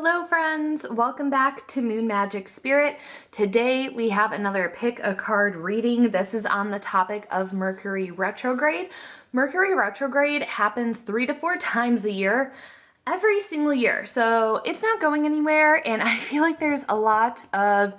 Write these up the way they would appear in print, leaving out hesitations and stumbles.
Hello friends, welcome back to Moon Magic Spirit. Today we have another pick a card reading. This is on the topic of Mercury Retrograde. Mercury Retrograde happens 3 to 4 times a year, every single year. So it's not going anywhere, and I feel like there's a lot of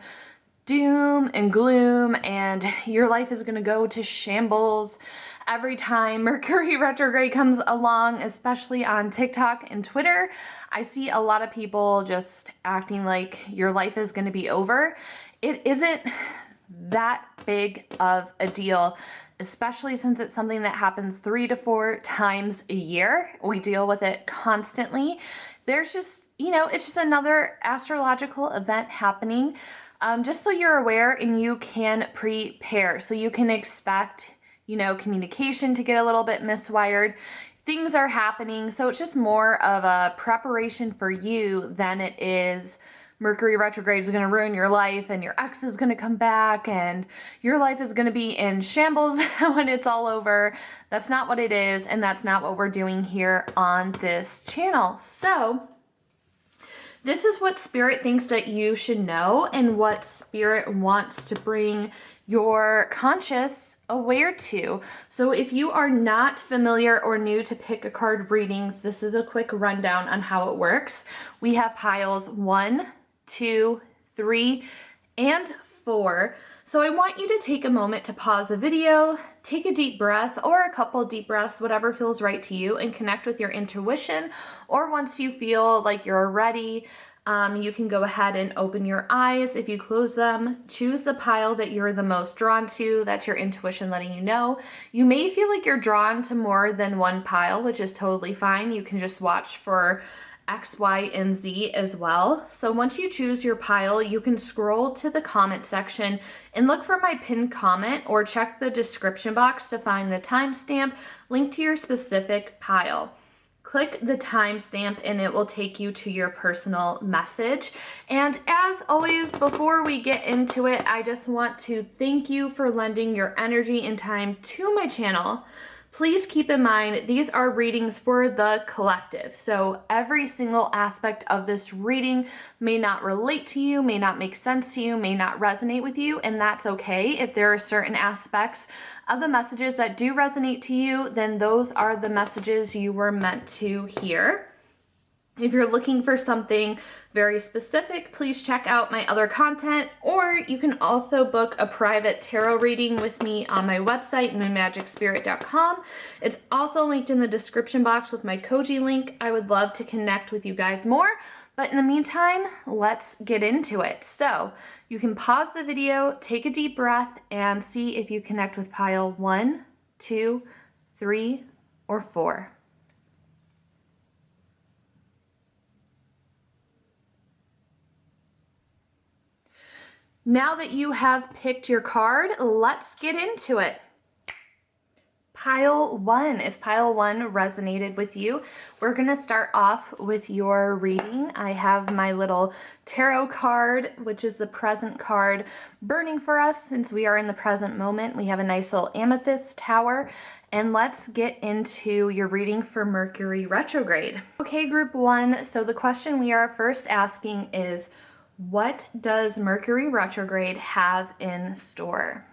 doom and gloom and your life is going to go to shambles every time Mercury retrograde comes along, especially on TikTok and Twitter. I see a lot of people just acting like your life is going to be over. It isn't that big of a deal, especially since it's something that happens 3 to 4 times a year. We deal with it constantly. There's just, it's just another astrological event happening. Just so you're aware and you can prepare, so you can expect, communication to get a little bit miswired. Things are happening, so it's just more of a preparation for you than it is Mercury retrograde is going to ruin your life and your ex is going to come back and your life is going to be in shambles when it's all over. That's not what it is, and that's not what we're doing here on this channel. So this is what Spirit thinks that you should know and what Spirit wants to bring your conscious aware to. So if you are not familiar or new to pick a card readings, this is a quick rundown on how it works. We have piles 1, 2, 3, and 4. So I want you to take a moment to pause the video, take a deep breath or a couple deep breaths, whatever feels right to you, and connect with your intuition. Or once you feel like you're ready, you can go ahead and open your eyes. If you close them, choose the pile that you're the most drawn to. That's your intuition letting you know. You may feel like you're drawn to more than one pile, which is totally fine. You can just watch for X, Y, and Z as well. So once you choose your pile, you can scroll to the comment section and look for my pinned comment or check the description box to find the timestamp linked to your specific pile. Click the timestamp and it will take you to your personal message. And as always, before we get into it, I just want to thank you for lending your energy and time to my channel. Please keep in mind, these are readings for the collective. So every single aspect of this reading may not relate to you, may not make sense to you, may not resonate with you, and that's okay. If there are certain aspects of the messages that do resonate to you, then those are the messages you were meant to hear. If you're looking for something very specific, please check out my other content, or you can also book a private tarot reading with me on my website, MoonMagickSpirit.com. It's also linked in the description box with my Koji link. I would love to connect with you guys more, but in the meantime, let's get into it. So you can pause the video, take a deep breath, and see if you connect with pile 1, 2, 3, or 4. Now that you have picked your card, let's get into it. Pile 1, if pile 1 resonated with you, we're going to start off with your reading. I have my little tarot card, which is the present card, burning for us since we are in the present moment. We have a nice little amethyst tower, and let's get into your reading for Mercury retrograde. Okay, group 1, so the question we are first asking is, what does Mercury retrograde have in store?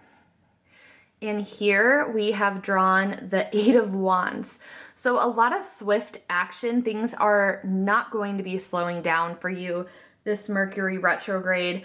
And here we have drawn the 8 of Wands. So a lot of swift action. Things are not going to be slowing down for you this Mercury retrograde.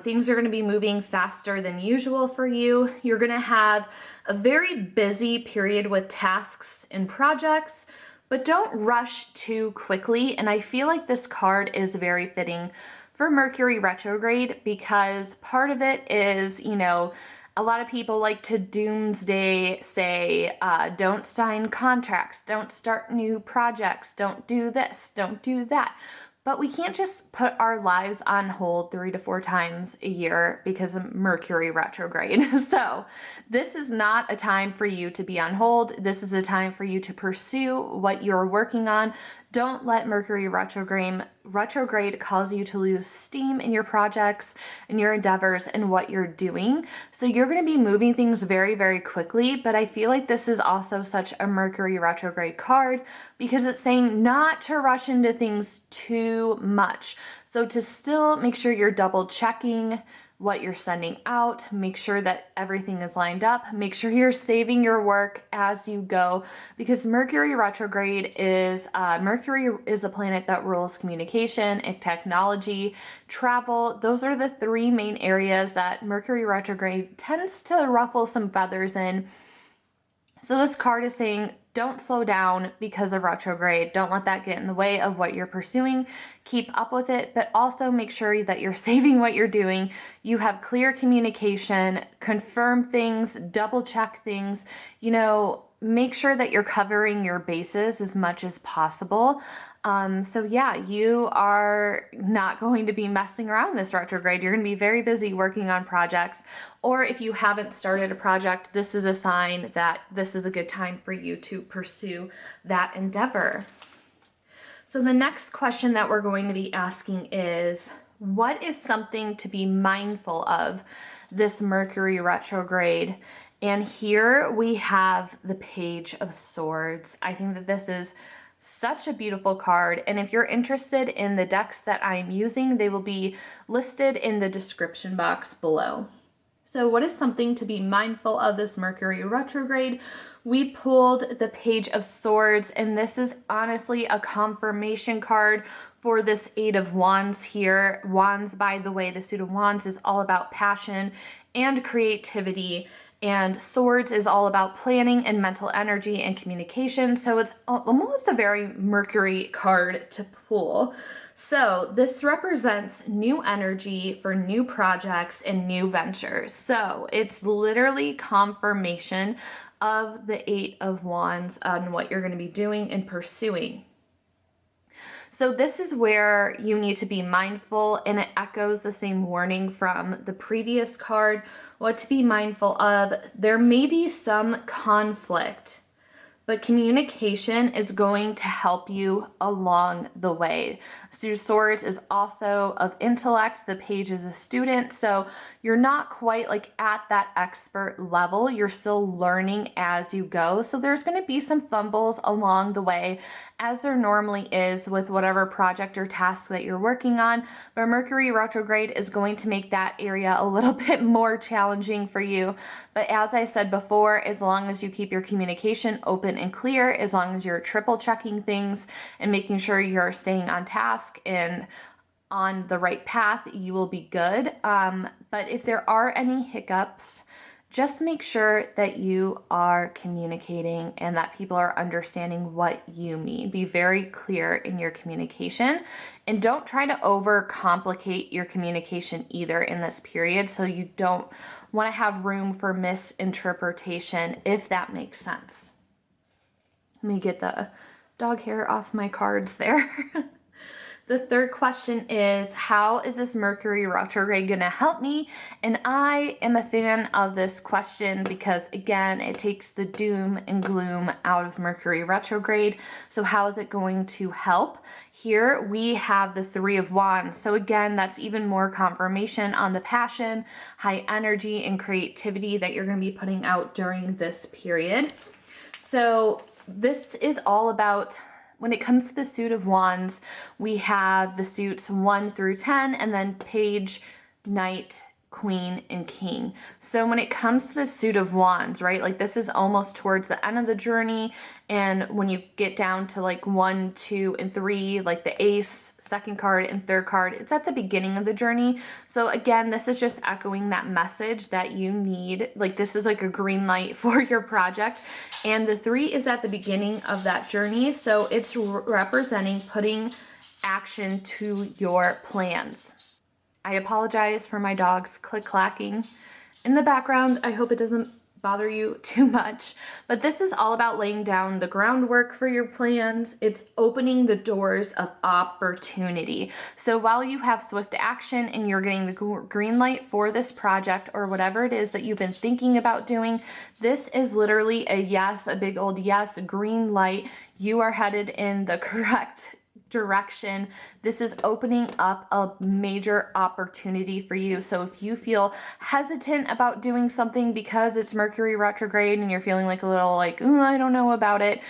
Things are going to be moving faster than usual for you. You're going to have a very busy period with tasks and projects, but don't rush too quickly. And I feel like this card is very fitting for Mercury retrograde because part of it is, a lot of people like to doomsday say, don't sign contracts, don't start new projects, don't do this, don't do that. But we can't just put our lives on hold 3 to 4 times a year because of Mercury retrograde. So this is not a time for you to be on hold. This is a time for you to pursue what you're working on. Don't let Mercury retrograde cause you to lose steam in your projects and your endeavors and what you're doing. So you're going to be moving things very, very quickly, but I feel like this is also such a Mercury retrograde card because it's saying not to rush into things too much. So to still make sure you're double checking what you're sending out, make sure that everything is lined up, make sure you're saving your work as you go, because Mercury retrograde is, Mercury is a planet that rules communication and technology, travel. Those are the three main areas that Mercury retrograde tends to ruffle some feathers in. So this card is saying, don't slow down because of retrograde. Don't let that get in the way of what you're pursuing. Keep up with it, but also make sure that you're saving what you're doing. You have clear communication, confirm things, double check things, you know, make sure that you're covering your bases as much as possible. So yeah, you are not going to be messing around this retrograde. You're going to be very busy working on projects. Or if you haven't started a project, this is a sign that this is a good time for you to pursue that endeavor. So the next question that we're going to be asking is, what is something to be mindful of this Mercury retrograde? And here we have the Page of Swords. I think that this is such a beautiful card, and if you're interested in the decks that I'm using, they will be listed in the description box below. So what is something to be mindful of this Mercury retrograde? We pulled the Page of Swords, and this is honestly a confirmation card for this Eight of Wands here. Wands, by the way, the suit of Wands is all about passion and creativity, and Swords is all about planning and mental energy and communication. So it's almost a very Mercury card to pull. So this represents new energy for new projects and new ventures. So it's literally confirmation of the Eight of Wands on what you're going to be doing and pursuing. So this is where you need to be mindful, and it echoes the same warning from the previous card. What to be mindful of: there may be some conflict, but communication is going to help you along the way. Suit of Swords is also of intellect. The Page is a student, so you're not quite like at that expert level. You're still learning as you go. So there's going to be some fumbles along the way, as there normally is with whatever project or task that you're working on. But Mercury retrograde is going to make that area a little bit more challenging for you. But as I said before, as long as you keep your communication open and clear, as long as you're triple checking things and making sure you're staying on task and on the right path, you will be good. But if there are any hiccups, just make sure that you are communicating and that people are understanding what you mean. Be very clear in your communication, and don't try to overcomplicate your communication either in this period, so you don't want to have room for misinterpretation, if that makes sense. Let me get the dog hair off my cards there. The third question is, how is this Mercury retrograde going to help me? And I am a fan of this question because, again, it takes the doom and gloom out of Mercury retrograde. So how is it going to help? Here we have the Three of Wands. So again, that's even more confirmation on the passion, high energy, and creativity that you're going to be putting out during this period. So this is all about, when it comes to the suit of Wands, we have the suits 1 through 10, and then Page, Knight, Queen, and King. So when it comes to the suit of Wands, right, like this is almost towards the end of the journey, and when you get down to like 1, 2, and 3, like the Ace, second card, and third card, it's at the beginning of the journey. So again, this is just echoing that message that you need, like this is like a green light for your project. And the 3 is at the beginning of that journey, so it's representing putting action to your plans. I apologize for my dogs click-clacking in the background. I hope it doesn't bother you too much, but this is all about laying down the groundwork for your plans. It's opening the doors of opportunity. So while you have swift action and you're getting the green light for this project or whatever it is that you've been thinking about doing, this is literally a yes, a big old yes, green light. You are headed in the correct direction. This is opening up a major opportunity for you. So if you feel hesitant about doing something because it's Mercury retrograde and you're feeling like a little like, "Ooh, I don't know about it,"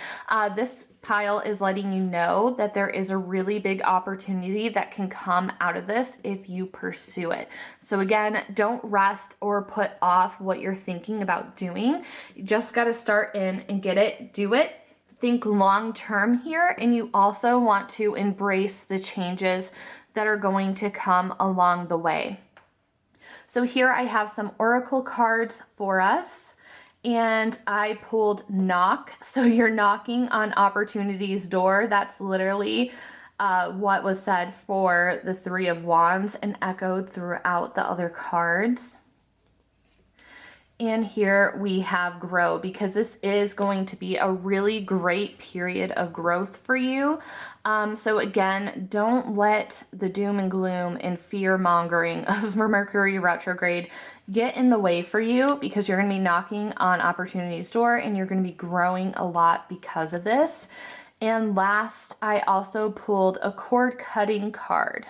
this pile is letting you know that there is a really big opportunity that can come out of this if you pursue it. So again, don't rest or put off what you're thinking about doing. You just got to start in and get it, do it. Think long term here, and you also want to embrace the changes that are going to come along the way. So here I have some oracle cards for us, and I pulled knock. So you're knocking on opportunity's door. That's literally what was said for the Three of Wands and echoed throughout the other cards. And here we have grow, because this is going to be a really great period of growth for you. So again, don't let the doom and gloom and fear mongering of Mercury retrograde get in the way for you, because you're going to be knocking on opportunity's door and you're going to be growing a lot because of this. And last, I also pulled a cord cutting card.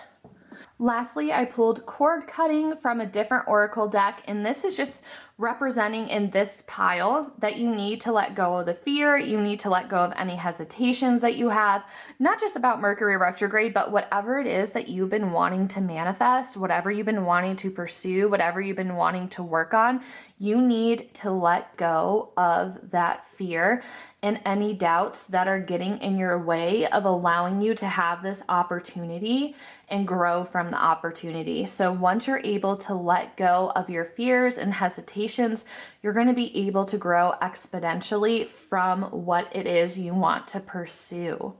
Lastly, I pulled cord cutting from a different oracle deck, and this is just representing in this pile that you need to let go of the fear, you need to let go of any hesitations that you have, not just about Mercury retrograde, but whatever it is that you've been wanting to manifest, whatever you've been wanting to pursue, whatever you've been wanting to work on, you need to let go of that fear and any doubts that are getting in your way of allowing you to have this opportunity and grow from the opportunity. So once you're able to let go of your fears and hesitations, you're going to be able to grow exponentially from what it is you want to pursue.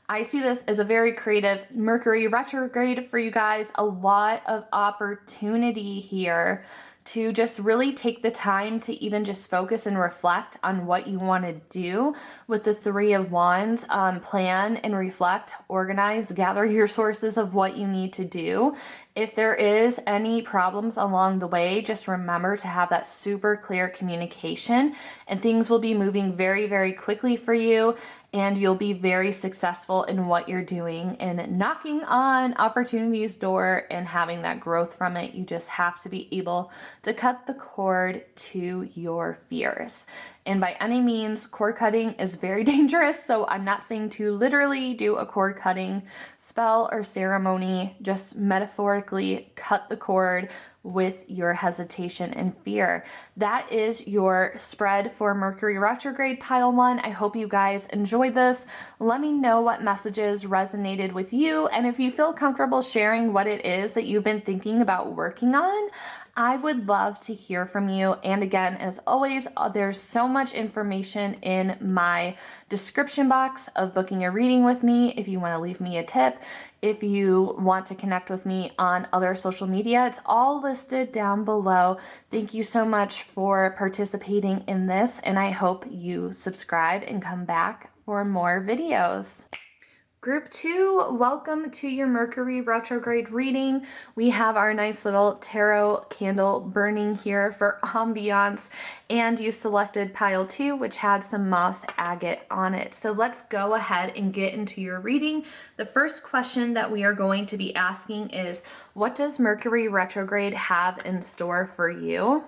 I see this as a very creative Mercury retrograde for you guys. A lot of opportunity here to just really take the time to even just focus and reflect on what you want to do with the Three of Wands. Plan and reflect, organize, gather your sources of what you need to do. If there is any problems along the way, just remember to have that super clear communication, and things will be moving very, very quickly for you, and you'll be very successful in what you're doing and knocking on opportunity's door and having that growth from it. You just have to be able to cut the cord to your fears. And by any means, cord cutting is very dangerous, so I'm not saying to literally do a cord cutting spell or ceremony. Just metaphorically cut the cord with your hesitation and fear. That is your spread for Mercury retrograde pile 1. I hope you guys enjoyed this. Let me know what messages resonated with you, and if you feel comfortable sharing what it is that you've been thinking about working on, I would love to hear from you. And again, as always, there's so much information in my description box of booking a reading with me if you want to leave me a tip. If you want to connect with me on other social media, it's all listed down below. Thank you so much for participating in this, and I hope you subscribe and come back for more videos. Group 2, welcome to your Mercury retrograde reading. We have our nice little tarot candle burning here for ambiance, and you selected pile 2, which had some moss agate on it. So let's go ahead and get into your reading. The first question that we are going to be asking is, what does Mercury retrograde have in store for you?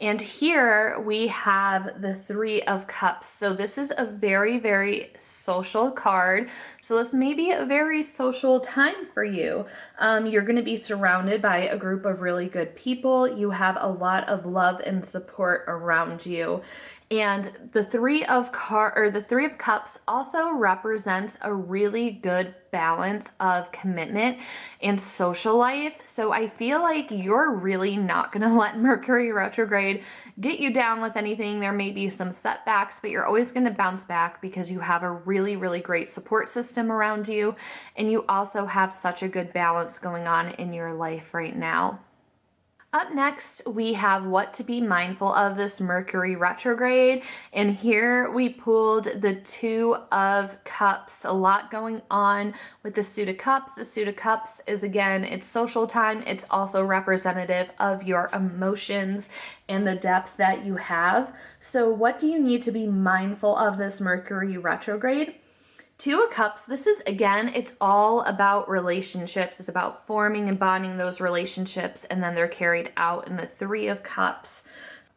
And here we have the Three of Cups. So this is a very, very social card. So this may be a very social time for you. You're going to be surrounded by a group of really good people. You have a lot of love and support around you. And the Three of Cups also represents a really good balance of commitment and social life. So I feel like you're really not going to let Mercury retrograde get you down with anything. There may be some setbacks, but you're always going to bounce back because you have a really, really great support system around you. And you also have such a good balance going on in your life right now. Up next, we have what to be mindful of this Mercury retrograde. And here we pulled the Two of Cups. A lot going on with the Suit of Cups. The Suit of Cups is, again, it's social time. It's also representative of your emotions and the depth that you have. So what do you need to be mindful of this Mercury retrograde? Two of Cups, this is, again, it's all about relationships. It's about forming and bonding those relationships, and then they're carried out in the Three of Cups.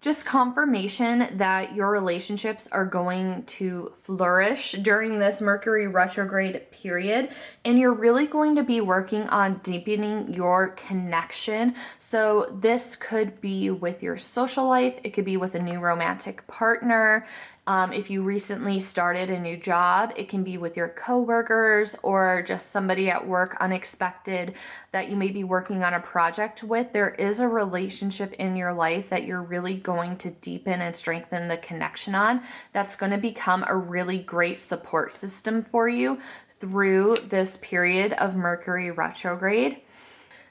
Just confirmation that your relationships are going to flourish during this Mercury retrograde period, and you're really going to be working on deepening your connection. So this could be with your social life. It could be with a new romantic partner. If you recently started a new job, it can be with your coworkers or just somebody at work unexpected that you may be working on a project with. There is a relationship in your life that you're really going to deepen and strengthen the connection on. That's going to become a really great support system for you through this period of Mercury retrograde.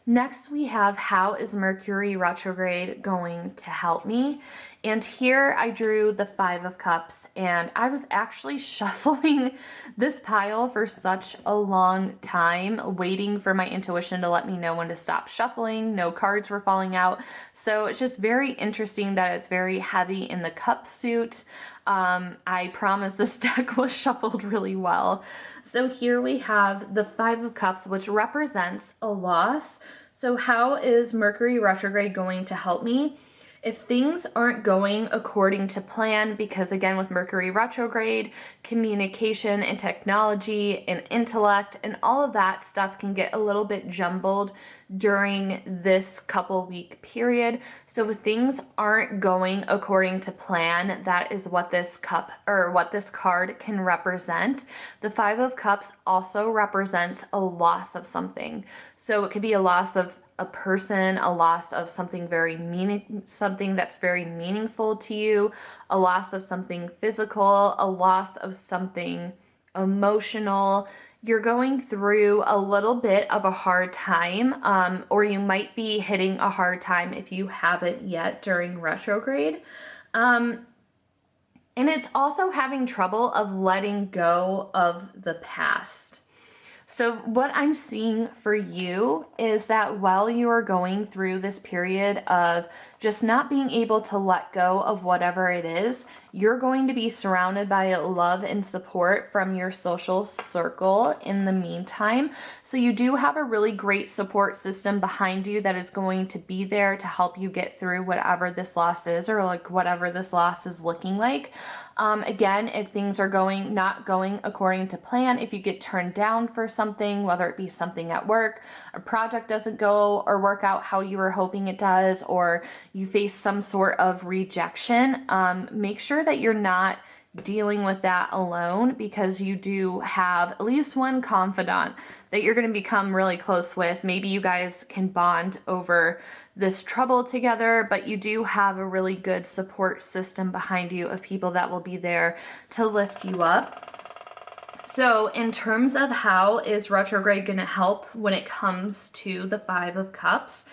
Next, we have how is Mercury retrograde going to help me? And here I drew the Five of Cups, and I was actually shuffling this pile for such a long time, waiting for my intuition to let me know when to stop shuffling. No cards were falling out. So it's just very interesting that it's very heavy in the cup suit. I promise this deck was shuffled really well. So here we have the Five of Cups, which represents a loss. So how is Mercury retrograde going to help me? If things aren't going according to plan, because again, with Mercury retrograde, communication and technology and intellect and all of that stuff can get a little bit jumbled during this couple week period. So if things aren't going according to plan, that is what this cup or what this card can represent. The Five of Cups also represents a loss of something. So it could be a loss of a person, a loss of something something that's very meaningful to you, a loss of something physical, a loss of something emotional. You're going through a little bit of a hard time, or you might be hitting a hard time if you haven't yet during retrograde. And it's also having trouble of letting go of the past. So what I'm seeing for you is that while you are going through this period of just not being able to let go of whatever it is, you're going to be surrounded by love and support from your social circle in the meantime. So you do have a really great support system behind you that is going to be there to help you get through whatever this loss is, or like whatever this loss is looking like. Again, if things are not going according to plan, if you get turned down for something, whether it be something at work, a project doesn't go or work out how you were hoping it does, or you face some sort of rejection, make sure that you're not dealing with that alone, because you do have at least one confidant that you're going to become really close with. Maybe you guys can bond over this trouble together, but you do have a really good support system behind you of people that will be there to lift you up. So in terms of how is retrograde going to help when it comes to the Five of Cups,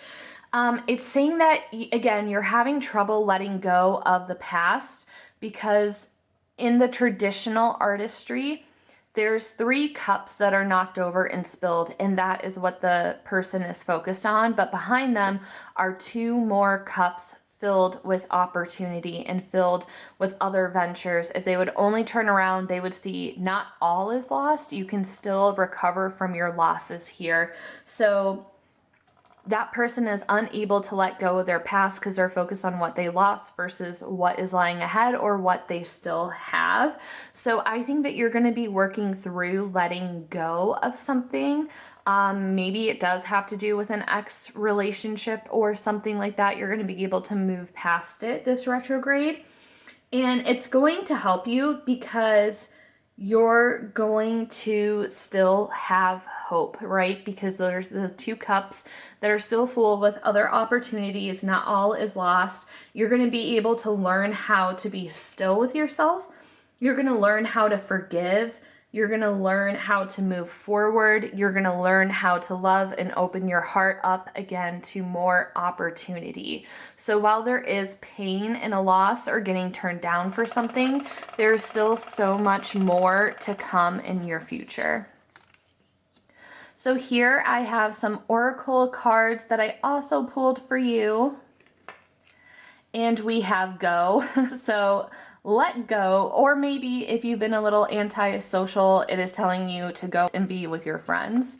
it's saying that, again, you're having trouble letting go of the past, because in the traditional artistry, there's 3 cups that are knocked over and spilled, and that is what the person is focused on. But behind them are 2 more cups filled with opportunity and filled with other ventures. If they would only turn around, they would see not all is lost. You can still recover from your losses here. So that person is unable to let go of their past because they're focused on what they lost versus what is lying ahead or what they still have. So I think that you're going to be working through letting go of something. Maybe it does have to do with an ex relationship or something like that. You're going to be able to move past it this retrograde. And it's going to help you because you're going to still have hope, right? Because there's the 2 cups that are still full with other opportunities. Not all is lost. You're going to be able to learn how to be still with yourself. You're going to learn how to forgive You're going to learn how to move forward. You're going to learn how to love and open your heart up again to more opportunity. So while there is pain in a loss or getting turned down for something, there's still so much more to come in your future. So here I have some oracle cards that I also pulled for you. And we have go. So let go, or maybe if you've been a little antisocial, it is telling you to go and be with your friends.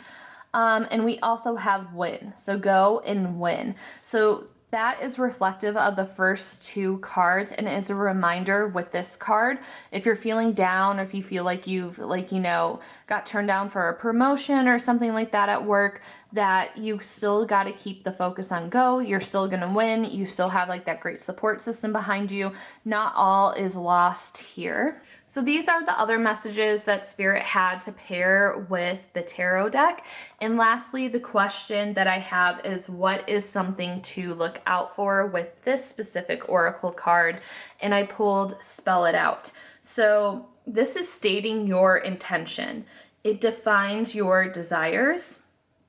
And we also have win. So go and win. So that is reflective of the first two cards, and is a reminder with this card, if you're feeling down, or if you feel like you've got turned down for a promotion or something like that at work, that you still got to keep the focus on go. You're still going to win. You still have like that great support system behind you. Not all is lost here. So these are the other messages that Spirit had to pair with the tarot deck. And lastly, the question that I have is, what is something to look out for with this specific oracle card? And I pulled spell it out. So this is stating your intention. It defines your desires.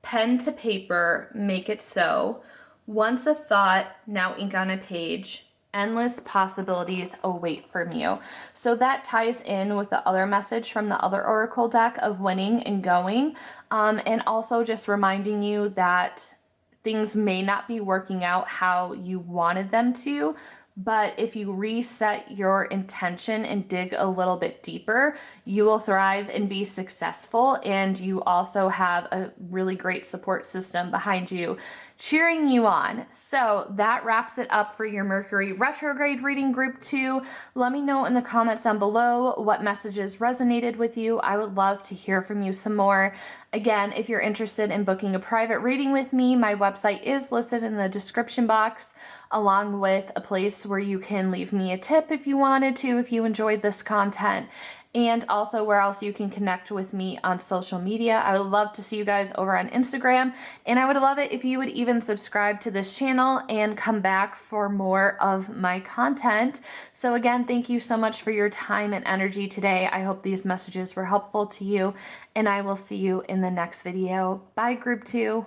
Pen to paper, make it so. Once a thought, now ink on a page. Endless possibilities await from you. So that ties in with the other message from the other oracle deck of winning and going. And also just reminding you that things may not be working out how you wanted them to, but if you reset your intention and dig a little bit deeper, you will thrive and be successful. And you also have a really great support system behind you cheering you on. So that wraps it up for your Mercury retrograde reading group 2. Let me know in the comments down below what messages resonated with you. I would love to hear from you some more. Again, if you're interested in booking a private reading with me, my website is listed in the description box, along with a place where you can leave me a tip if you wanted to, if you enjoyed this content, and also where else you can connect with me on social media. I would love to see you guys over on Instagram, and I would love it if you would even subscribe to this channel and come back for more of my content. So again, thank you so much for your time and energy today. I hope these messages were helpful to you, and I will see you in the next video. Bye, group 2.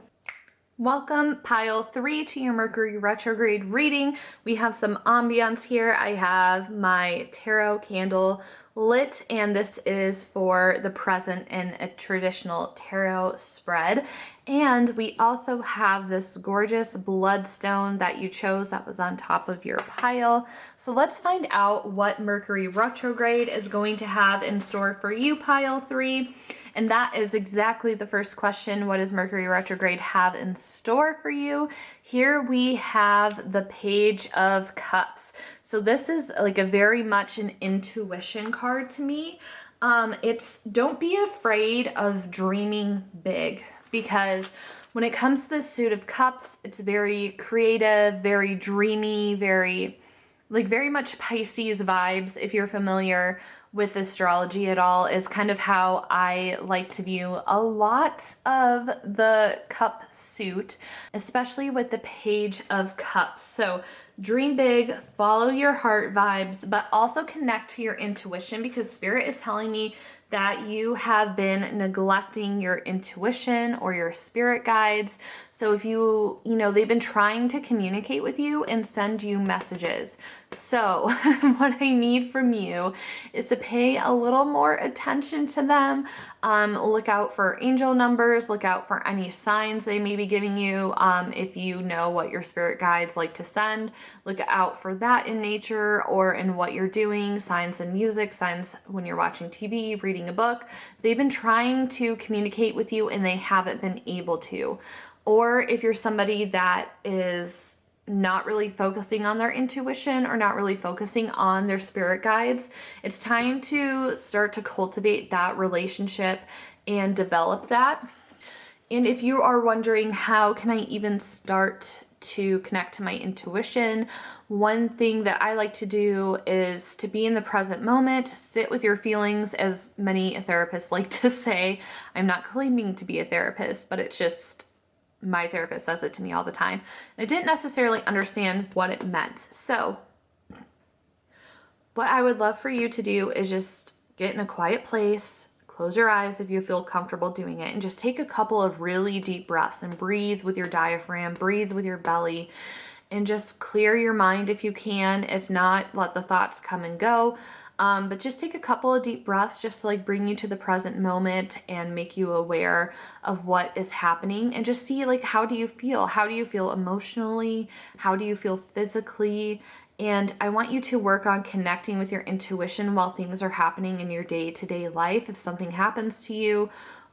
Welcome, pile 3, to your Mercury retrograde reading. We have some ambiance here. I have my tarot candle lit, and this is for the present in a traditional tarot spread. And we also have this gorgeous bloodstone that you chose that was on top of your pile. So let's find out what Mercury retrograde is going to have in store for you, pile 3. And that is exactly the first question. What does Mercury retrograde have in store for you? Here we have the Page of Cups. So this is like a very much an intuition card to me. It's don't be afraid of dreaming big, because when it comes to the Suit of Cups, it's very creative, very dreamy, very much Pisces vibes. If you're familiar with astrology at all, is kind of how I like to view a lot of the cup suit, especially with the Page of Cups. So dream big, follow your heart vibes, but also connect to your intuition, because Spirit is telling me that you have been neglecting your intuition or your spirit guides. So if they've been trying to communicate with you and send you messages. So what I need from you is to pay a little more attention to them. Look out for angel numbers, look out for any signs they may be giving you. If you know what your spirit guides like to send, look out for that in nature or in what you're doing, signs in music, signs when you're watching TV, reading a book. They've been trying to communicate with you and they haven't been able to. Or if you're somebody that is not really focusing on their intuition or not really focusing on their spirit guides, it's time to start to cultivate that relationship and develop that. And if you are wondering, how can I even start to connect to my intuition? One thing that I like to do is to be in the present moment, sit with your feelings, as many therapists like to say. I'm not claiming to be a therapist, but it's just my therapist says it to me all the time. I didn't necessarily understand what it meant. So what I would love for you to do is just get in a quiet place, Close your eyes if you feel comfortable doing it, and just take a couple of really deep breaths and breathe with your diaphragm, breathe with your belly, and just clear your mind if you can. If not, let the thoughts come and go. But just take a couple of deep breaths just to like bring you to the present moment and make you aware of what is happening, and just see like, how do you feel? How do you feel emotionally? How do you feel physically? And I want you to work on connecting with your intuition while things are happening in your day-to-day life. If something happens to you,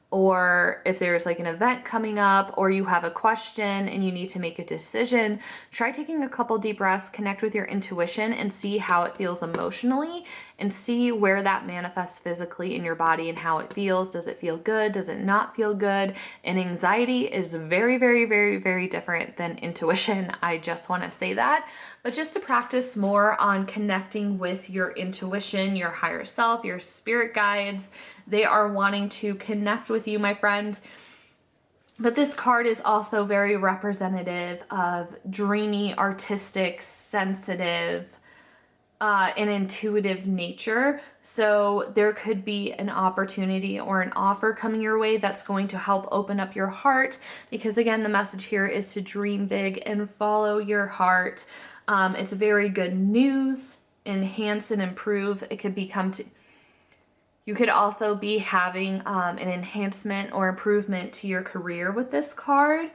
or if there's like an event coming up, or you have a question and you need to make a decision, try taking a couple deep breaths, connect with your intuition, and see how it feels emotionally, and see where that manifests physically in your body and how it feels. Does it feel good? Does it not feel good? And anxiety is very, very, very, very different than intuition. I just want to say that. But just to practice more on connecting with your intuition, your higher self, your spirit guides, they are wanting to connect with you, my friend. But this card is also very representative of dreamy, artistic, sensitive, and intuitive nature. So there could be an opportunity or an offer coming your way that's going to help open up your heart, because again, the message here is to dream big and follow your heart. It's very good news, enhance and improve. It could become to, you could also be having an enhancement or improvement to your career with this card.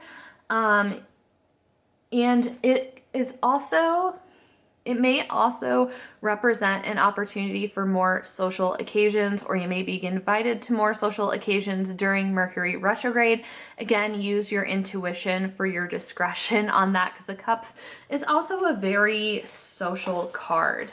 And it may also represent an opportunity for more social occasions, or you may be invited to more social occasions during Mercury retrograde. Again, use your intuition for your discretion on that, because the Cups is also a very social card.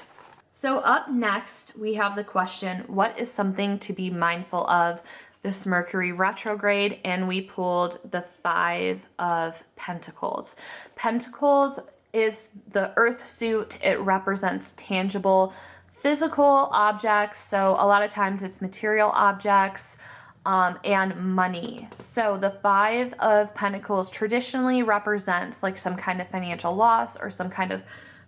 So up next, we have the question, what is something to be mindful of this Mercury retrograde? And we pulled the 5 of Pentacles. Pentacles is the earth suit. It represents tangible physical objects. So a lot of times it's material objects and money. So the 5 of Pentacles traditionally represents like some kind of financial loss or some kind of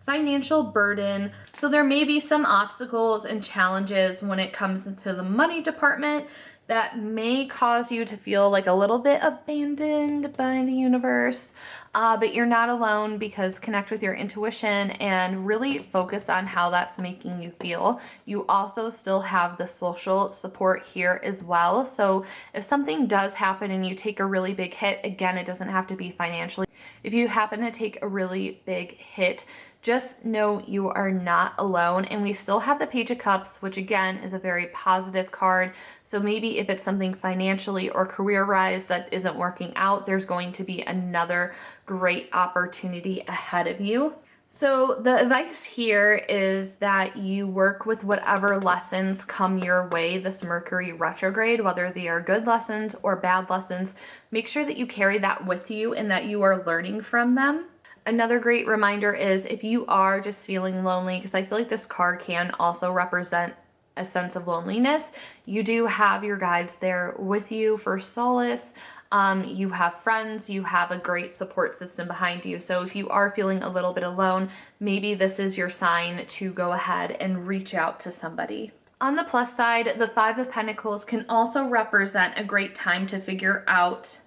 financial burden. So there may be some obstacles and challenges when it comes into the money department that may cause you to feel like a little bit abandoned by the universe. But you're not alone, because connect with your intuition and really focus on how that's making you feel. You also still have the social support here as well. So if something does happen and you take a really big hit, again, it doesn't have to be financially. If you happen to take a really big hit, just know you are not alone. And we still have the Page of Cups, which again is a very positive card. So maybe if it's something financially or career-wise that isn't working out, there's going to be another great opportunity ahead of you. So the advice here is that you work with whatever lessons come your way this Mercury retrograde, whether they are good lessons or bad lessons. Make sure that you carry that with you and that you are learning from them. Another great reminder is if you are just feeling lonely, because I feel like this card can also represent a sense of loneliness, you do have your guides there with you for solace. You have friends, you have a great support system behind you. So if you are feeling a little bit alone, maybe this is your sign to go ahead and reach out to somebody. On the plus side, the 5 of Pentacles can also represent a great time to figure out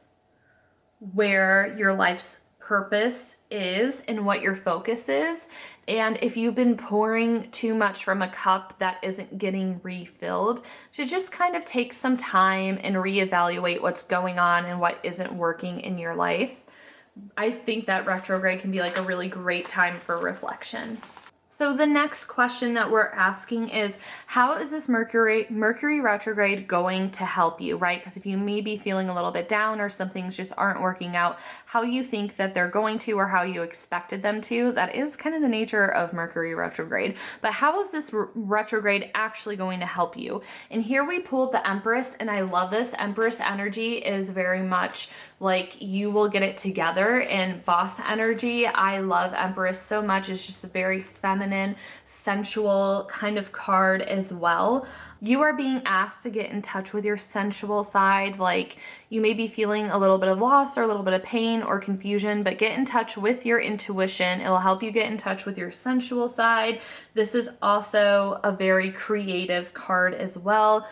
where your life's purpose is and what your focus is. And if you've been pouring too much from a cup that isn't getting refilled, to just kind of take some time and reevaluate what's going on and what isn't working in your life. I think that retrograde can be like a really great time for reflection. So the next question that we're asking is, how is this Mercury retrograde going to help you, right? Because if you may be feeling a little bit down or some things just aren't working out how you think that they're going to or how you expected them to, that is kind of the nature of Mercury retrograde. But how is this retrograde actually going to help you? And here we pulled the Empress, and I love this. Empress energy is very much like you will get it together, and boss energy. I love Empress so much. It's just a very feminine, sensual kind of card as well. You are being asked to get in touch with your sensual side. Like, you may be feeling a little bit of loss or a little bit of pain or confusion, but get in touch with your intuition. It will help you get in touch with your sensual side. This is also a very creative card as well.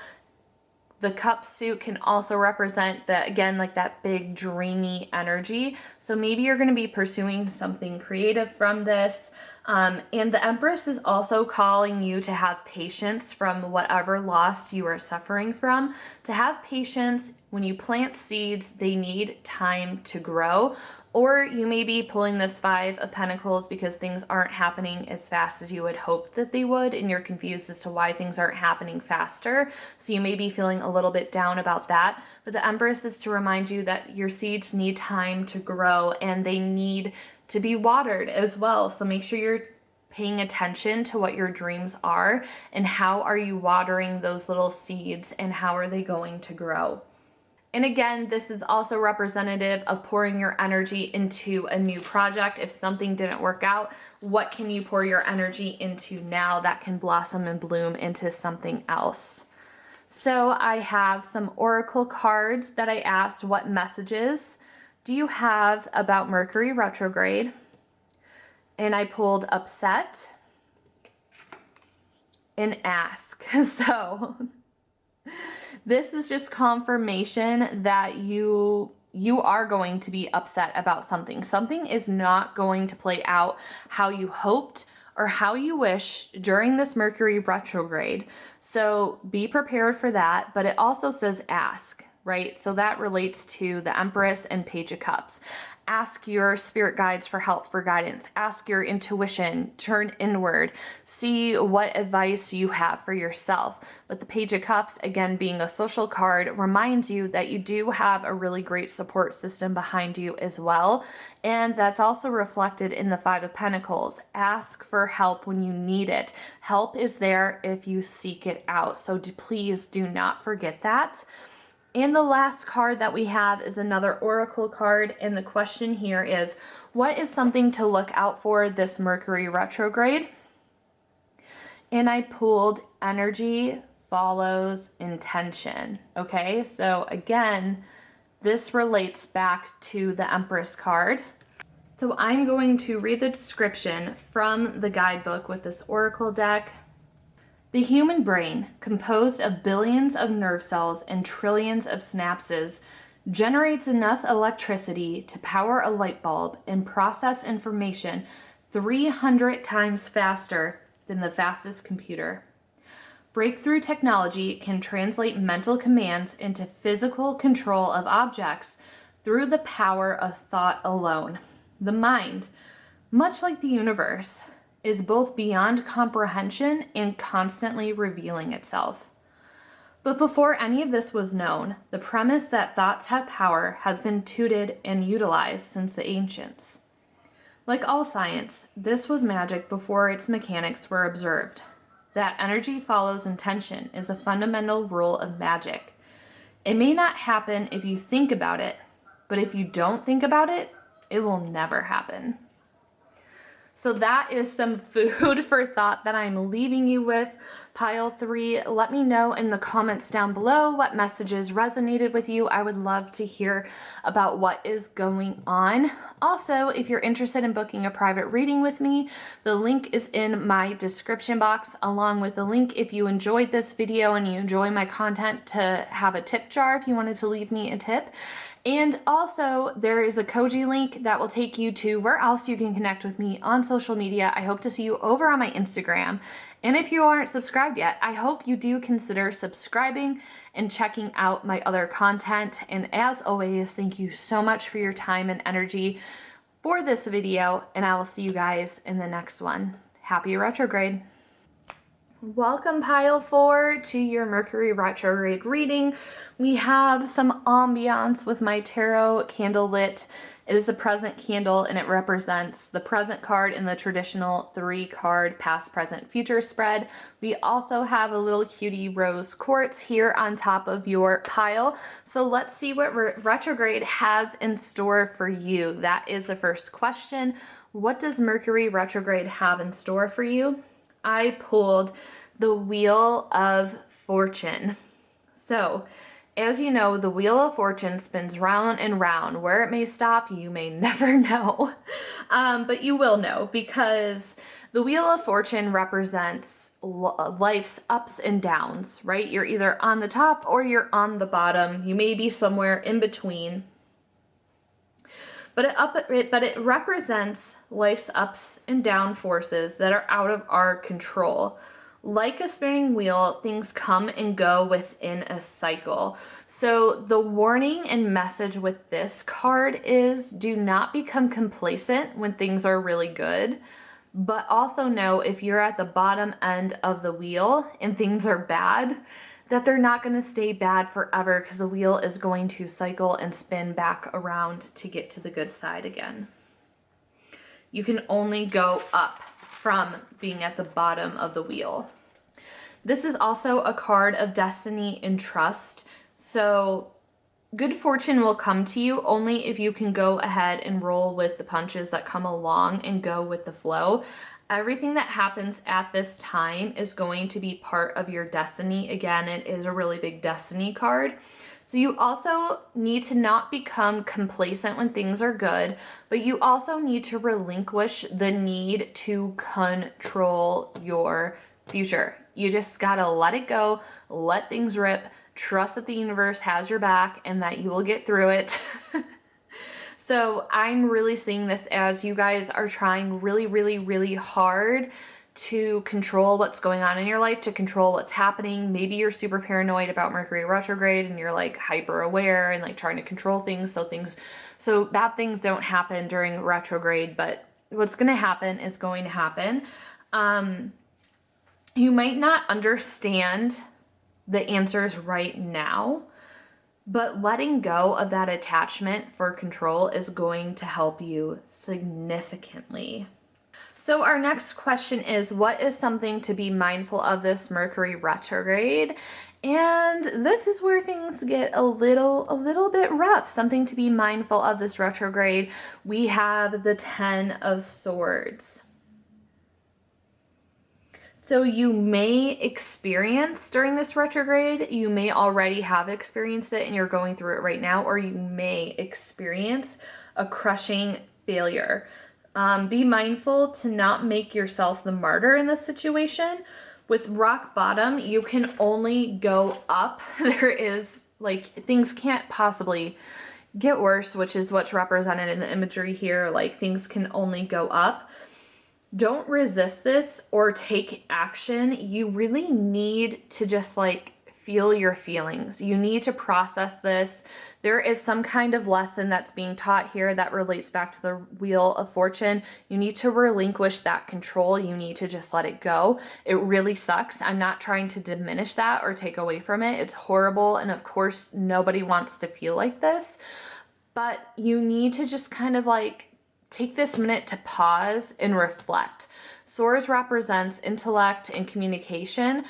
The cup suit can also represent that, again, like that big dreamy energy. So maybe you're going to be pursuing something creative from this. And the Empress is also calling you to have patience from whatever loss you are suffering from. To have patience when you plant seeds, they need time to grow. Or you may be pulling this Five of Pentacles because things aren't happening as fast as you would hope that they would, and you're confused as to why things aren't happening faster. So you may be feeling a little bit down about that. But the Empress is to remind you that your seeds need time to grow and they need to be watered as well. So make sure you're paying attention to what your dreams are and how are you watering those little seeds and how are they going to grow. And again, this is also representative of pouring your energy into a new project. If something didn't work out, what can you pour your energy into now that can blossom and bloom into something else? So I have some oracle cards that I asked, what messages do you have about Mercury retrograde? And I pulled upset and ask. So this is just confirmation that you are going to be upset about something. Something is not going to play out how you hoped or how you wish during this Mercury retrograde. So be prepared for that, but it also says ask, right? So that relates to the Empress and Page of Cups. Ask your spirit guides for help, for guidance. Ask your intuition, turn inward, see what advice you have for yourself. But the Page of Cups, again, being a social card, reminds you that you do have a really great support system behind you as well. And that's also reflected in the Five of Pentacles. Ask for help when you need it. Help is there if you seek it out. So please do not forget that. And the last card that we have is another oracle card, and the question here is, what is something to look out for this Mercury retrograde? And I pulled energy follows intention. Okay, so again, this relates back to the Empress card. So I'm going to read the description from the guidebook with this oracle deck. The human brain, composed of billions of nerve cells and trillions of synapses, generates enough electricity to power a light bulb and process information 300 times faster than the fastest computer. Breakthrough technology can translate mental commands into physical control of objects through the power of thought alone. The mind, much like the universe, is both beyond comprehension and constantly revealing itself. But before any of this was known, the premise that thoughts have power has been tutored and utilized since the ancients. Like all science, this was magic before its mechanics were observed. That energy follows intention is a fundamental rule of magic. It may not happen if you think about it, but if you don't think about it, it will never happen. So that is some food for thought that I'm leaving you with. Pile 3, let me know in the comments down below what messages resonated with you. I would love to hear about what is going on. Also, if you're interested in booking a private reading with me, the link is in my description box, along with the link if you enjoyed this video and you enjoy my content to have a tip jar if you wanted to leave me a tip. And also, there is a Koji link that will take you to where else you can connect with me on social media. I hope to see you over on my Instagram. And if you aren't subscribed yet, I hope you do consider subscribing and checking out my other content. And as always, thank you so much for your time and energy for this video, and I will see you guys in the next one. Happy retrograde. Welcome, Pile 4, to your Mercury retrograde reading. We have some ambiance with my tarot candle lit. It is a present candle and it represents the present card in the traditional 3-card past, present, future spread. We also have a little cutie rose quartz here on top of your pile. So let's see what retrograde has in store for you. That is the first question. What does Mercury retrograde have in store for you? I pulled the Wheel of Fortune. So, as you know, the Wheel of Fortune spins round and round. Where it may stop, you may never know. But you will know, because The Wheel of Fortune represents life's ups and downs, right? You're either on the top or you're on the bottom. You may be somewhere in between. But it represents life's ups and down forces that are out of our control. Like a spinning wheel, things come and go within a cycle. So the warning and message with this card is do not become complacent when things are really good, but also know if you're at the bottom end of the wheel and things are bad, that they're not going to stay bad forever, because the wheel is going to cycle and spin back around to get to the good side again. You can only go up from being at the bottom of the wheel. This is also a card of destiny and trust. So good fortune will come to you only if you can go ahead and roll with the punches that come along and go with the flow. Everything that happens at this time is going to be part of your destiny. Again, it is a really big destiny card. So you also need to not become complacent when things are good, but you also need to relinquish the need to control your future. You just gotta let it go, let things rip, trust that the universe has your back and that you will get through it. So I'm really seeing this as you guys are trying really, really, really hard to control what's going on in your life, to control what's happening. Maybe you're super paranoid about Mercury retrograde and you're like hyper aware and like trying to control things so bad things don't happen during retrograde, but what's going to happen is going to happen. You might not understand the answers right now, but letting go of that attachment for control is going to help you significantly. So our next question is, what is something to be mindful of this Mercury retrograde? And this is where things get a little bit rough. Something to be mindful of this retrograde. We have the 10 of Swords. So you may experience during this retrograde, you may already have experienced it and you're going through it right now, or you may experience a crushing failure. Be mindful to not make yourself the martyr in this situation. With rock bottom, you can only go up. There is like, things can't possibly get worse, which is what's represented in the imagery here. Like things can only go up. Don't resist this or take action. You really need to just like feel your feelings. You need to process this. There is some kind of lesson that's being taught here that relates back to the Wheel of Fortune. You need to relinquish that control. You need to just let it go. It really sucks. I'm not trying to diminish that or take away from it. It's horrible. And of course, nobody wants to feel like this, but you need to just kind of like take this minute to pause and reflect. Swords represents intellect and communication.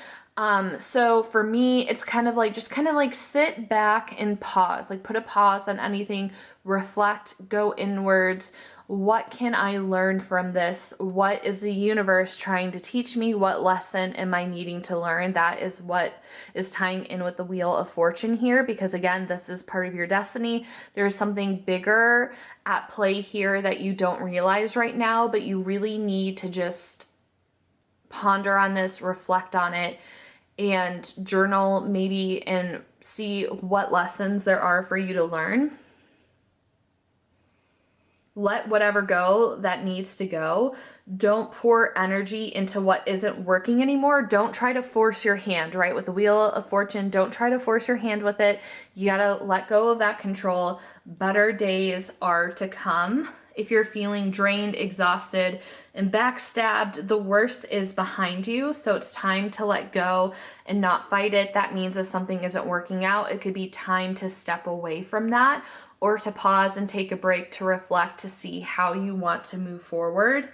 So for me, it's kind of like, just kind of like sit back and pause, like put a pause on anything, reflect, go inwards. What can I learn from this? What is the universe trying to teach me? What lesson am I needing to learn? That is what is tying in with the Wheel of Fortune here, because again, this is part of your destiny. There's something bigger at play here that you don't realize right now, but you really need to just ponder on this, reflect on it, and journal maybe and see what lessons there are for you to learn. Let whatever go that needs to go. Don't pour energy into what isn't working anymore. Don't try to force your hand, right? With the Wheel of Fortune, don't try to force your hand with it. You gotta let go of that control. Better days are to come. If you're feeling drained, exhausted, and backstabbed, the worst is behind you. So it's time to let go and not fight it. That means if something isn't working out, it could be time to step away from that, or to pause and take a break to reflect to see how you want to move forward.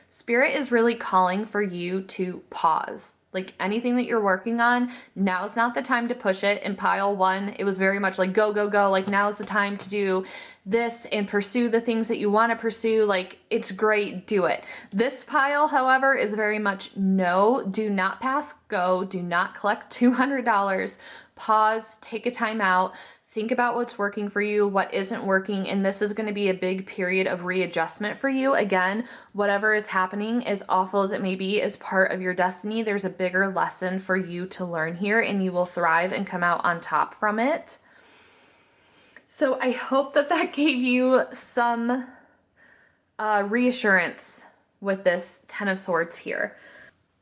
Spirit is really calling for you to pause. Like anything that you're working on, now's not the time to push it. In pile one, it was very much like go, go, go. Like now's the time to do this and pursue the things that you want to pursue. Like it's great, do it. This pile, however, is very much no, do not pass go, do not collect $200. Pause, take a time out. Think about what's working for you, what isn't working, and this is going to be a big period of readjustment for you. Again, whatever is happening, as awful as it may be, is part of your destiny. There's a bigger lesson for you to learn here, and you will thrive and come out on top from it. So I hope that that gave you some reassurance with this Ten of Swords here.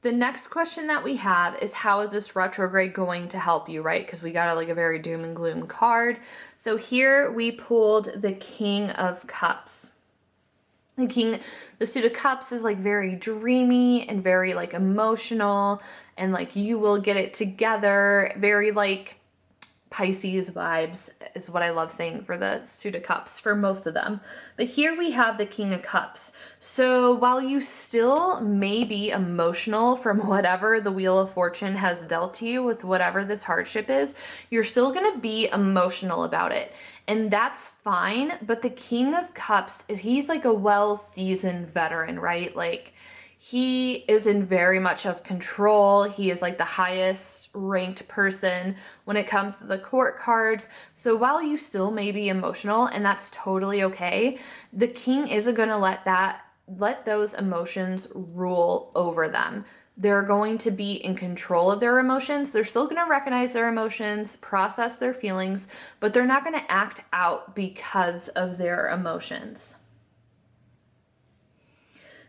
The next question that we have is, how is this retrograde going to help you, right? Because we got like a very doom and gloom card. So here we pulled the King of Cups. The Suit of Cups is like very dreamy and very like emotional and like you will get it together. Very like Pisces vibes is what I love saying for the Suit of Cups for most of them. But here we have the King of Cups. So while you still may be emotional from whatever the Wheel of Fortune has dealt to you with whatever this hardship is, you're still going to be emotional about it. And that's fine. But the King of Cups he's like a well-seasoned veteran, right? Like he is in very much of control. He is like the highest ranked person when it comes to the court cards. So while you still may be emotional, and that's totally okay, the king isn't going to let those emotions rule over them. They're going to be in control of their emotions. They're still going to recognize their emotions, process their feelings, but they're not going to act out because of their emotions.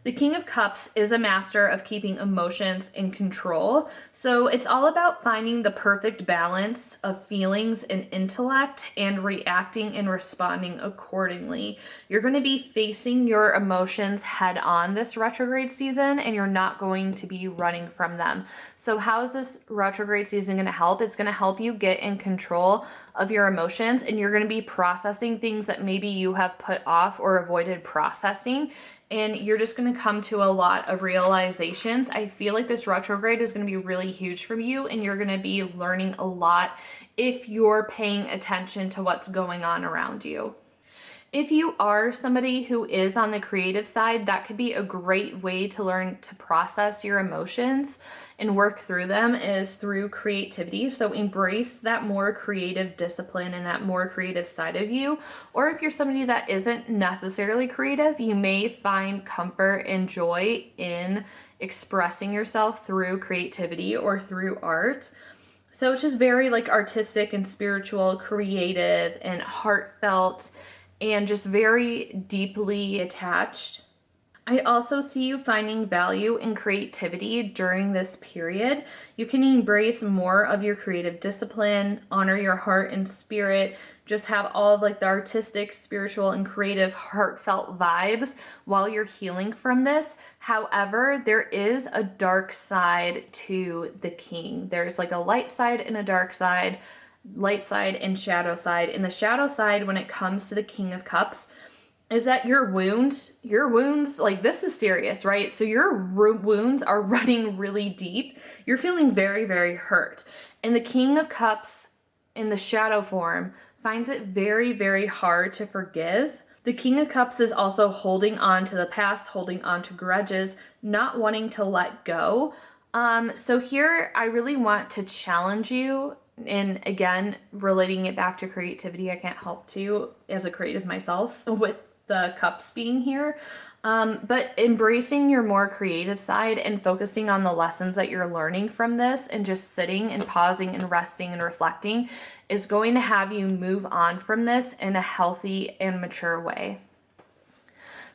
The King of Cups is a master of keeping emotions in control. So it's all about finding the perfect balance of feelings and intellect and reacting and responding accordingly. You're going to be facing your emotions head on this retrograde season, and you're not going to be running from them. So how is this retrograde season going to help? It's going to help you get in control of your emotions, and you're going to be processing things that maybe you have put off or avoided processing. And you're just going to come to a lot of realizations. I feel like this retrograde is going to be really huge for you, and you're going to be learning a lot if you're paying attention to what's going on around you. If you are somebody who is on the creative side, that could be a great way to learn to process your emotions and work through them is through creativity. So embrace that more creative discipline and that more creative side of you. Or if you're somebody that isn't necessarily creative, you may find comfort and joy in expressing yourself through creativity or through art. So it's just very like artistic and spiritual, creative and heartfelt, and just very deeply attached. I also see you finding value in creativity during this period. You can embrace more of your creative discipline, honor your heart and spirit, just have all of like the artistic, spiritual, and creative heartfelt vibes while you're healing from this. However, there is a dark side to the king. There's like a light side and a dark side, light side and shadow side. And the shadow side, when it comes to the King of Cups, is that your wounds, like this is serious, right? So your wounds are running really deep. You're feeling very, very hurt. And the King of Cups in the shadow form finds it very, very hard to forgive. The King of Cups is also holding on to the past, holding on to grudges, not wanting to let go. So here I really want to challenge you. And again, relating it back to creativity, I can't help to, as a creative myself, with the cups being here. But embracing your more creative side and focusing on the lessons that you're learning from this and just sitting and pausing and resting and reflecting is going to have you move on from this in a healthy and mature way.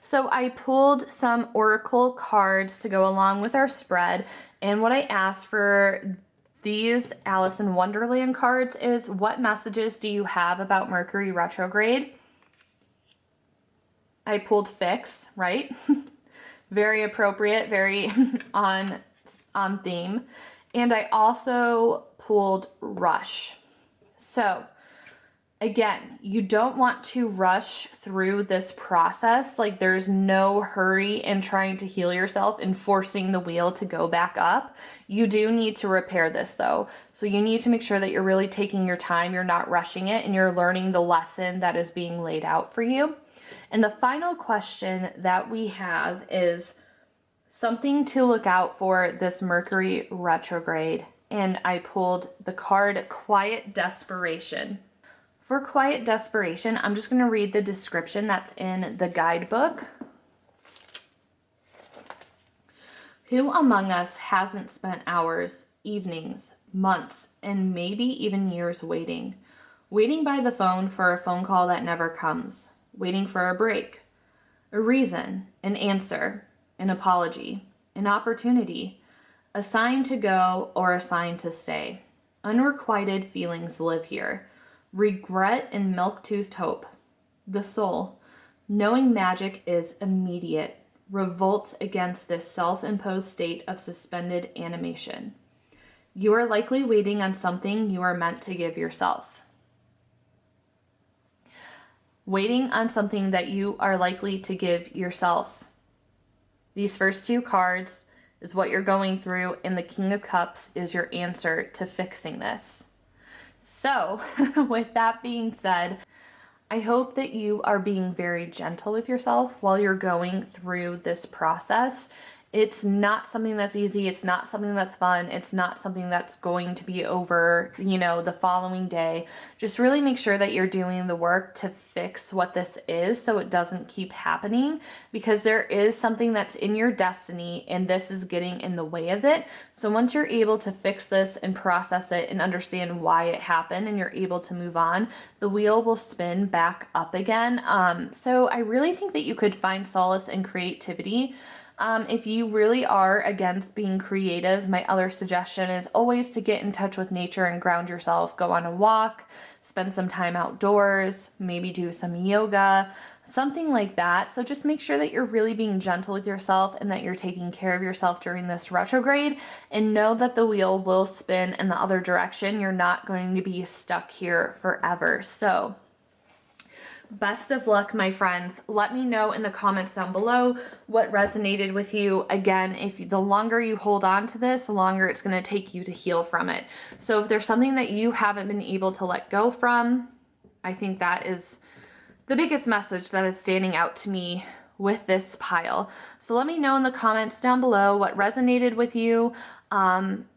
So I pulled some oracle cards to go along with our spread. And what I asked for these Alice in Wonderland cards is, what messages do you have about Mercury retrograde? I pulled fix, right? Very appropriate, very on theme. And I also pulled rush. So again, you don't want to rush through this process. Like there's no hurry in trying to heal yourself and forcing the wheel to go back up. You do need to repair this though. So you need to make sure that you're really taking your time, you're not rushing it, and you're learning the lesson that is being laid out for you. And the final question that we have is something to look out for this Mercury retrograde. And I pulled the card Quiet Desperation. For quiet desperation, I'm just going to read the description that's in the guidebook. Who among us hasn't spent hours, evenings, months, and maybe even years waiting? Waiting by the phone for a phone call that never comes. Waiting for a break. A reason, an answer, an apology, an opportunity, a sign to go or a sign to stay. Unrequited feelings live here. Regret and milk-toothed hope. The soul, knowing magic is immediate, revolts against this self-imposed state of suspended animation. You are likely waiting on something you are meant to give yourself. Waiting on something that you are likely to give yourself. These first two cards is what you're going through, and the King of Cups is your answer to fixing this. So, with that being said, I hope that you are being very gentle with yourself while you're going through this process. It's not something that's easy. It's not something that's fun. It's not something that's going to be over, the following day. Just really make sure that you're doing the work to fix what this is so it doesn't keep happening, because there is something that's in your destiny and this is getting in the way of it. So once you're able to fix this and process it and understand why it happened and you're able to move on, the wheel will spin back up again. So I really think that you could find solace in creativity. If you really are against being creative, my other suggestion is always to get in touch with nature and ground yourself. Go on a walk, spend some time outdoors, maybe do some yoga, something like that. So just make sure that you're really being gentle with yourself and that you're taking care of yourself during this retrograde, and know that the wheel will spin in the other direction. You're not going to be stuck here forever. So best of luck, my friends. Let me know in the comments down below what resonated with you. Again, the longer you hold on to this, the longer it's going to take you to heal from it. So if there's something that you haven't been able to let go from, I think that is the biggest message that is standing out to me with this pile. So let me know in the comments down below what resonated with you.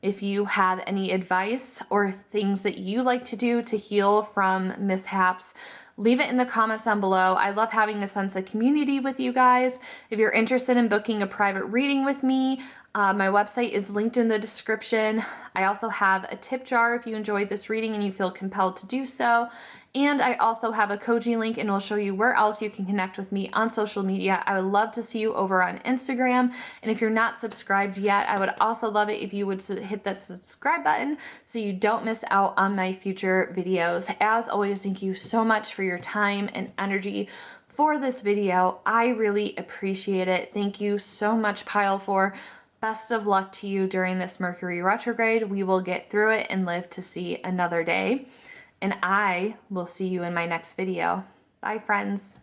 If you have any advice or things that you like to do to heal from mishaps, leave it in the comments down below. I love having a sense of community with you guys. If you're interested in booking a private reading with me, my website is linked in the description. I also have a tip jar if you enjoyed this reading and you feel compelled to do so. And I also have a Koji link, and will show you where else you can connect with me on social media. I would love to see you over on Instagram. And if you're not subscribed yet, I would also love it if you would hit that subscribe button so you don't miss out on my future videos. As always, thank you so much for your time and energy for this video. I really appreciate it. Thank you so much, Pile 4. Best of luck to you during this Mercury retrograde. We will get through it and live to see another day. And I will see you in my next video. Bye, friends.